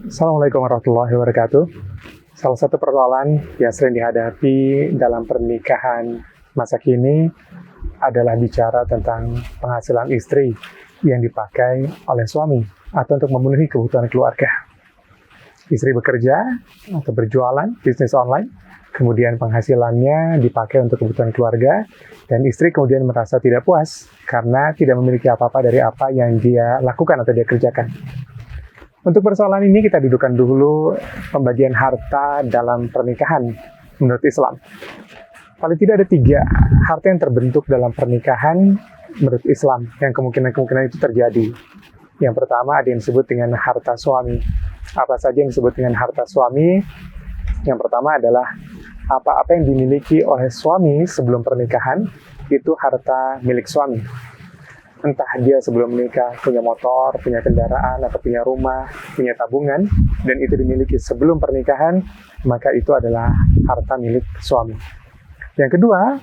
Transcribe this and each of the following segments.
Assalamualaikum warahmatullahi wabarakatuh. Salah satu persoalan yang sering dihadapi dalam pernikahan masa kini adalah bicara tentang penghasilan istri yang dipakai oleh suami atau untuk memenuhi kebutuhan keluarga. Istri bekerja atau berjualan, bisnis online, kemudian penghasilannya dipakai untuk kebutuhan keluarga, dan istri kemudian merasa tidak puas karena tidak memiliki apa-apa dari apa yang dia lakukan atau dia kerjakan. Untuk persoalan ini kita dudukkan dulu pembagian harta dalam pernikahan menurut Islam. Paling tidak ada 3 harta yang terbentuk dalam pernikahan menurut Islam yang kemungkinan itu terjadi. Yang pertama ada yang disebut dengan harta suami. Apa saja yang disebut dengan harta suami? Yang pertama adalah apa-apa yang dimiliki oleh suami sebelum pernikahan itu harta milik suami. Entah dia sebelum menikah punya motor, punya kendaraan, atau punya rumah, punya tabungan, dan itu dimiliki sebelum pernikahan, maka itu adalah harta milik suami. Yang kedua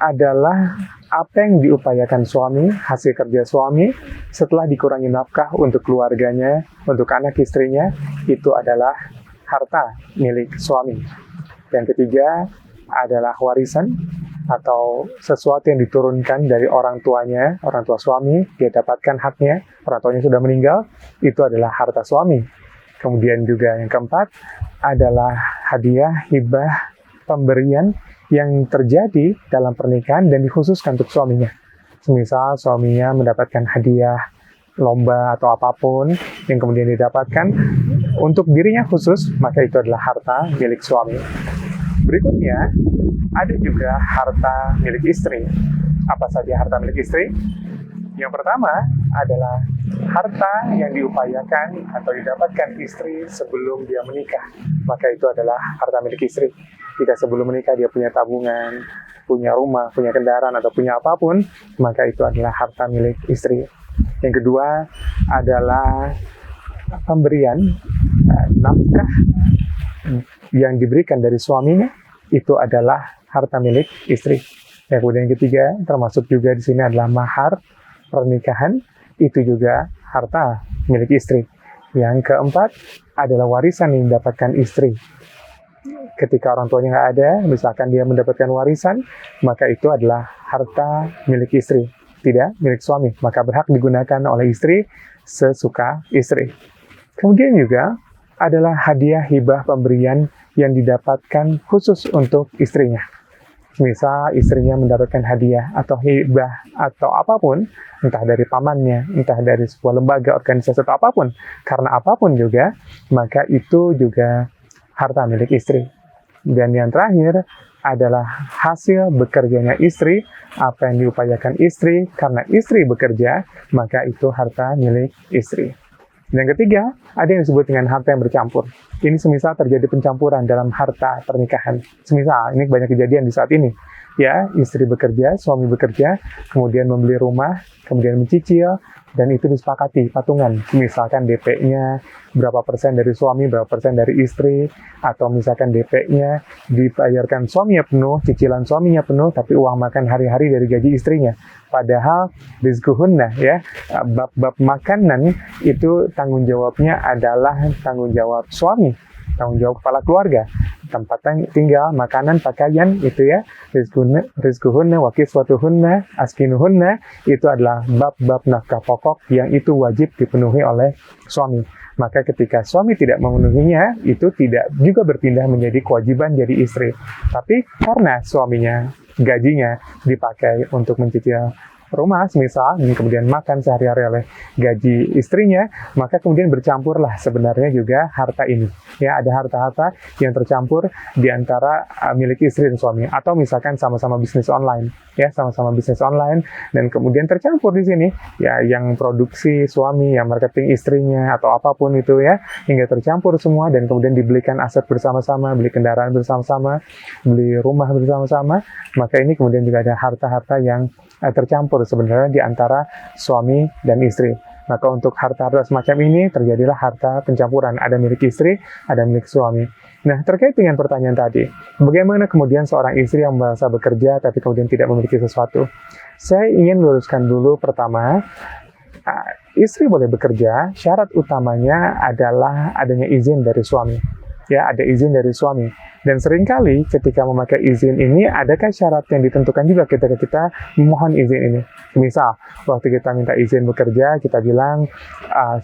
adalah apa yang diupayakan suami, hasil kerja suami, setelah dikurangi nafkah untuk keluarganya, untuk anak istrinya, itu adalah harta milik suami. Yang ketiga adalah warisan, atau sesuatu yang diturunkan dari orang tuanya, orang tua suami, dia dapatkan haknya, orang tuanya sudah meninggal, itu adalah harta suami. Kemudian juga yang keempat adalah hadiah, hibah, pemberian yang terjadi dalam pernikahan dan dikhususkan untuk suaminya. Semisal suaminya mendapatkan hadiah, lomba atau apapun yang kemudian didapatkan untuk dirinya khusus, maka itu adalah harta milik suami. Berikutnya, ada juga harta milik istri. Apa saja harta milik istri? Yang pertama adalah harta yang diupayakan atau didapatkan istri sebelum dia menikah. Maka itu adalah harta milik istri. Jika sebelum menikah dia punya tabungan, punya rumah, punya kendaraan, atau punya apapun, maka itu adalah harta milik istri. Yang kedua adalah pemberian nafkah yang diberikan dari suaminya, itu adalah harta milik istri. Yang kemudian yang ketiga, termasuk juga di sini adalah mahar pernikahan, itu juga harta milik istri. Yang keempat adalah warisan yang didapatkan istri. Ketika orang tuanya nggak ada, misalkan dia mendapatkan warisan, maka itu adalah harta milik istri, tidak milik suami. Maka berhak digunakan oleh istri sesuka istri. Kemudian juga adalah hadiah, hibah, pemberian yang didapatkan khusus untuk istrinya. Misal istrinya mendapatkan hadiah atau hibah atau apapun, entah dari pamannya, entah dari sebuah lembaga, organisasi atau apapun, karena apapun juga, maka itu juga harta milik istri. Dan yang terakhir adalah hasil bekerjanya istri, apa yang diupayakan istri, karena istri bekerja, maka itu harta milik istri. Yang ketiga, ada yang disebut dengan harta yang bercampur. Ini semisal terjadi pencampuran dalam harta pernikahan. Semisal, ini banyak kejadian di saat ini. Ya, istri bekerja, suami bekerja, kemudian membeli rumah, kemudian mencicil, dan itu disepakati patungan. Misalkan DP-nya berapa persen dari suami, berapa persen dari istri, atau misalkan DP-nya dibayarkan suaminya penuh, cicilan suaminya penuh, tapi uang makan hari-hari dari gaji istrinya. Padahal rizquhunna, ya, bab makanan itu tanggung jawabnya adalah tanggung jawab suami, tanggung jawab kepala keluarga. Tempat tinggal, makanan, pakaian, itu ya, rizquhunna, wa kiswatuhunna, askinuhunna, itu adalah bab-bab nafkah pokok yang itu wajib dipenuhi oleh suami. Maka ketika suami tidak memenuhinya, itu tidak juga berpindah menjadi kewajiban dari istri. Tapi karena suaminya, gajinya dipakai untuk mencicil rumah, misal, dan kemudian makan sehari-hari oleh gaji istrinya, maka kemudian bercampurlah sebenarnya juga harta ini. Ya, ada harta-harta yang tercampur di antara milik istri dan suami, atau misalkan sama-sama bisnis online, ya, sama-sama bisnis online, dan kemudian tercampur di sini, ya, yang produksi suami, yang marketing istrinya, atau apapun itu, ya, hingga tercampur semua, dan kemudian dibelikan aset bersama-sama, beli kendaraan bersama-sama, beli rumah bersama-sama, maka ini kemudian juga ada harta-harta yang tercampur sebenarnya di antara suami dan istri. Maka untuk harta-harta semacam ini terjadilah harta pencampuran. Ada milik istri, ada milik suami. Nah, terkait dengan pertanyaan tadi, bagaimana kemudian seorang istri yang merasa bekerja tapi kemudian tidak memiliki sesuatu? Saya ingin luruskan dulu pertama, istri boleh bekerja, syarat utamanya adalah adanya izin dari suami. Ya, ada izin dari suami. Dan seringkali ketika memakai izin ini, adakah syarat yang ditentukan juga ketika kita memohon izin ini? Misal, waktu kita minta izin bekerja, kita bilang,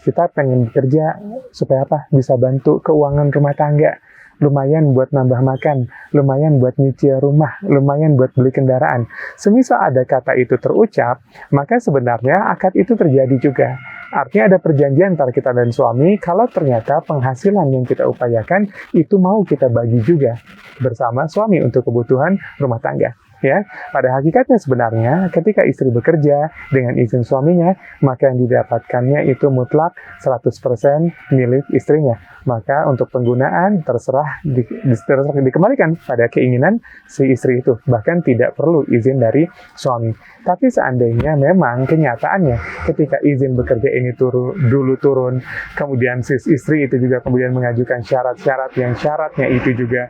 kita pengen bekerja supaya apa? Bisa bantu keuangan rumah tangga. Lumayan buat nambah makan, lumayan buat nyicil rumah, lumayan buat beli kendaraan. Semisal ada kata itu terucap, maka sebenarnya akad itu terjadi juga. Artinya ada perjanjian antara kita dan suami, kalau ternyata penghasilan yang kita upayakan itu mau kita bagi juga bersama suami untuk kebutuhan rumah tangga. Ya, pada hakikatnya sebenarnya ketika istri bekerja dengan izin suaminya, maka yang didapatkannya itu mutlak 100% milik istrinya. Maka untuk penggunaan terserah dikembalikan pada keinginan si istri itu, bahkan tidak perlu izin dari suami. Tapi seandainya memang kenyataannya ketika izin bekerja ini turun, kemudian si istri itu juga kemudian mengajukan syarat-syarat yang syaratnya itu juga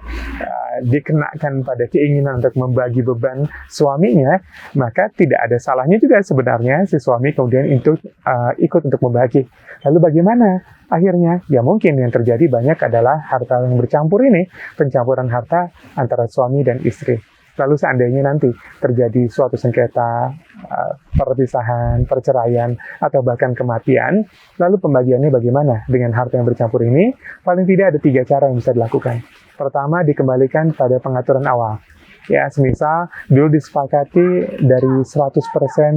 dikenakan pada keinginan untuk membagi beban suaminya, maka tidak ada salahnya juga sebenarnya si suami kemudian ikut untuk membagi. Lalu bagaimana akhirnya? Ya mungkin yang terjadi banyak adalah harta yang bercampur ini, pencampuran harta antara suami dan istri. Lalu seandainya nanti terjadi suatu sengketa, perpisahan, perceraian, atau bahkan kematian, lalu pembagiannya bagaimana dengan harta yang bercampur ini? Paling tidak ada 3 cara yang bisa dilakukan. Pertama, dikembalikan pada pengaturan awal. Ya, semisal dulu disepakati dari 100%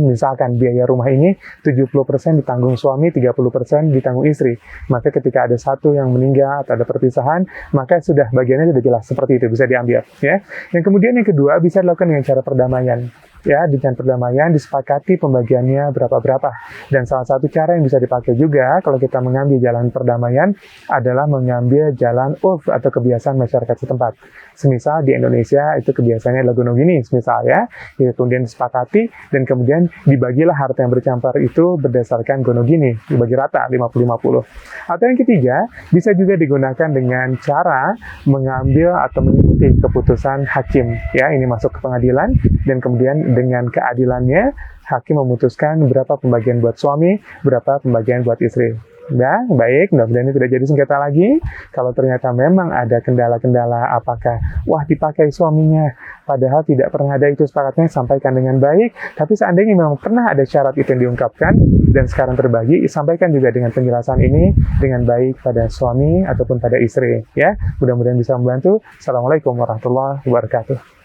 misalkan biaya rumah ini 70% ditanggung suami, 30% ditanggung istri. Maka ketika ada satu yang meninggal atau ada perpisahan, maka sudah bagiannya sudah jelas seperti itu bisa diambil. Ya. Yang kemudian yang kedua bisa dilakukan dengan cara perdamaian. Ya, dengan perdamaian disepakati pembagiannya berapa-berapa. Dan salah satu cara yang bisa dipakai juga kalau kita mengambil jalan perdamaian adalah mengambil jalan urf atau kebiasaan masyarakat setempat. Semisal di Indonesia itu kebiasaannya adalah gonogini, semisal ya. Itu kemudian disepakati dan kemudian dibagilah harta yang bercampur itu berdasarkan gonogini, dibagi rata 50-50. Atau yang ketiga, bisa juga digunakan dengan cara mengambil atau mengikuti keputusan hakim. Ya, ini masuk ke pengadilan dan kemudian dengan keadilannya hakim memutuskan berapa pembagian buat suami, berapa pembagian buat istri. Ya, baik, mudah-mudahan ini tidak jadi sengketa lagi. Kalau ternyata memang ada kendala-kendala, apakah dipakai suaminya, padahal tidak pernah ada itu sepakatnya, sampaikan dengan baik. Tapi seandainya memang pernah ada syarat itu yang diungkapkan dan sekarang terbagi, sampaikan juga dengan penjelasan ini dengan baik pada suami ataupun pada istri. Ya, mudah-mudahan bisa membantu. Assalamualaikum warahmatullahi wabarakatuh.